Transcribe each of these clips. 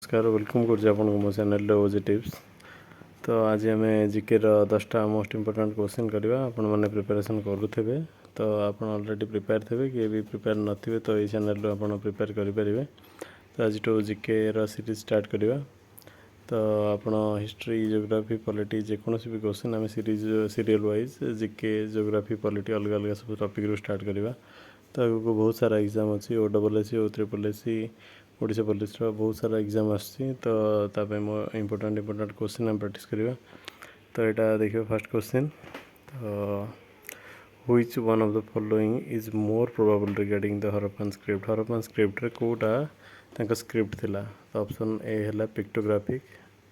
नमस्कार वेलकम कर मो चैनल ओजे टिप्स। तो आज आम जीके 10टा मोस्ट इम्पोर्टाट क्वेश्चन करवा आपण मैंने प्रिपेरेसन करुवे। तो आप ऑलरेडी प्रिपेयर थे कि भी प्रिपेयर नथिबे तो ये चैनल आप प्रिपेयर करेंगे। तो आज जीके सीरीज स्टार्ट करवा। तो आप हिस्ट्री जियोग्राफी पॉलिटी जेकोसी भी क्वेश्चन आम serial wise GK geography polity अलग अलग सब टॉपिक रू स्टार्ट करवा। तो आगे बहुत सारा एग्जाम अच्छी OSSC और SSSC ओडिशा पुलिस बहुत सारा एग्जाम आसी। तो मो इम्पोर्टाट क्वेश्चन आम प्रैक्टिस करवा। तो यहाँ देखिए फर्स्ट क्वेश्चन। तो which one of the following is more probable regarding the Harappan script. Harappan script रे कोटा स्क्रिप्ट थिला। तो ऑप्शन ए है pictographic,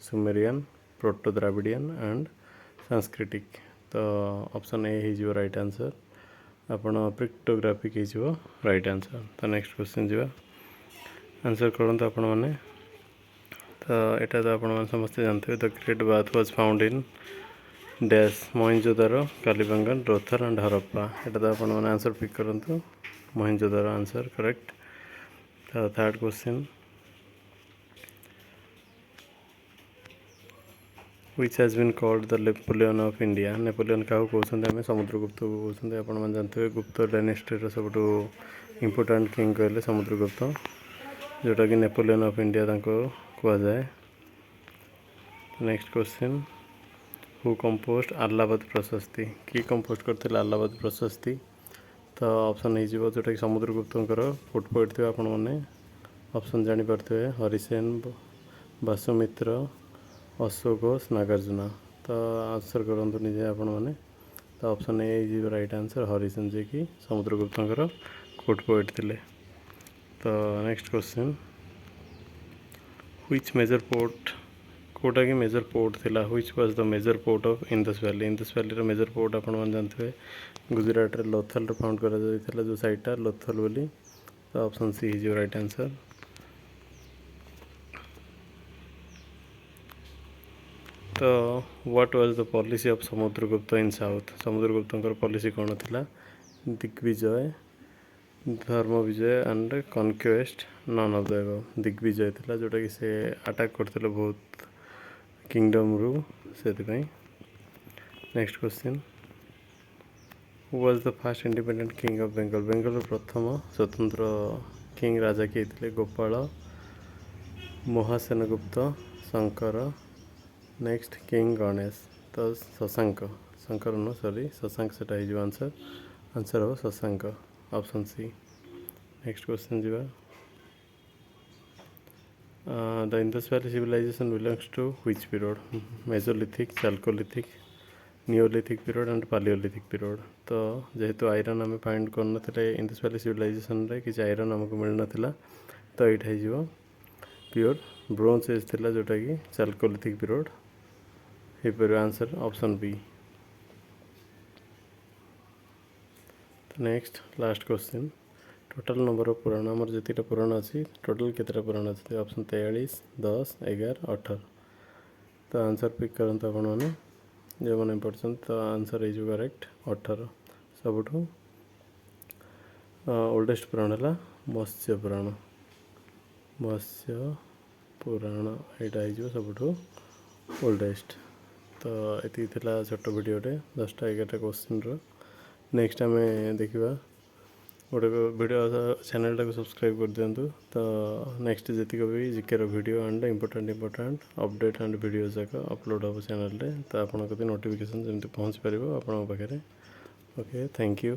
Sumerian, proto Dravidian and संस्कृतिक। तो ऑप्शन ए हो राइट आंसर। आपण पिक्टोग्राफिक हो राइट आंसर। तो नेक्स्ट क्वेश्चन जी आंसर करते आपण मैंने। तो यहाँ तो आपण समस्ते जानते the great bath was found in dash Mohenjodaro, Kalibangan, रोथर and Harappa. यहाँ तो आपण मैंने आंसर पिक करूँ मोहनजोदारो आंसर करेक्ट। तो third question which has been called the Napoleon of India. Napoleon क्या कहते हैं समुद्रगुप्त को कहते। आप जानते गुप्त डायनेस्टी सब इम्पोर्टाट किंग कहले समुद्रगुप्त, जोटा कि नेपोलियन ऑफ इंडिया कहुए। Next question who composed Allahabad Prashasti. कि कंपोस्ट करते अलाहाबाद प्रशस्ति। तो ऑप्शन हो जोटा कि समुद्रगुप्त फुट पॉइंट थे आपण मैंने ऑप्शन जानीपे हरिसेन, बासुमित्र, अशोक घोष, नागार्जुन। तो आंसर करूँ निजे आपण मैंने। तो option A right answer Harisena, जे कि समुद्रगुप्त फुट पॉइंट थे। तो next question which major port कोटा कि मेजर पोर्ट थिला। Which was the major port of Indus valley. Indus valley major port आप जानते गुजरात लोथल फाउंड कर जो साइटा लोथल बोली। तो option C is right answer. तो what was the policy of Samudragupta in south. Samudragupta policy कौन थिला। Digvijay, Dharma Vijay and conquest none of the above. Digvijay थिला जोटा कि से अटैक करते बहुत किंगडम रू से। Next question who was the first independent king of Bengal. Bengal प्रथम स्वतंत्र किंग राजा किए थे। Gopal, Mahasenagupta, Shankar, next king Ganesh. तो शशांक, शंकर नो सॉरी शशांक से आंसर। आंसर हो Shashank option C. Next question जी the Indus valley civilization belongs to which period. Mesolithic, chalcolithic, neolithic period and paleolithic period. तो जेहेतु आयरन आम फाइंड करते इंदस वैली सिविलाइजेशन रे किसी आयरन आमको मिल नाला। तो यहाँ प्योर ब्रोंज एज थिला जोटा कि चाल्कोलिथिक पीरियड हो पार। Answer option B. Next last question total number of Purana आमर जितटा पुराण अच्छी टोटल केतटा पुराण अच्छे। ऑप्शन 43, 10, 11, 18। तो आंसर पिक करते आपण मैंने जो मैंने पढ़ते। तो आंसर हो करेक्ट 18। सबुठ ओल्डेस्ट पुराण है मत्स्य पुराण। मत्स्य पुराण यहाँ हो सबुठ ओल्डेस्ट। तो ये छोट वीडियोटे 10टा 11टा क्वेश्चन रो। नेक्स्ट आम देखा गोटे वीडियो चैनल टाक सब्सक्राइब कर दिंतु। तो नेक्स्ट जी भी GK video and important update and video जाक अपलोड हम चैनल। तो आपको नोटिफिकेशन जमी पहुँच पार आप पाखे। Okay thank you.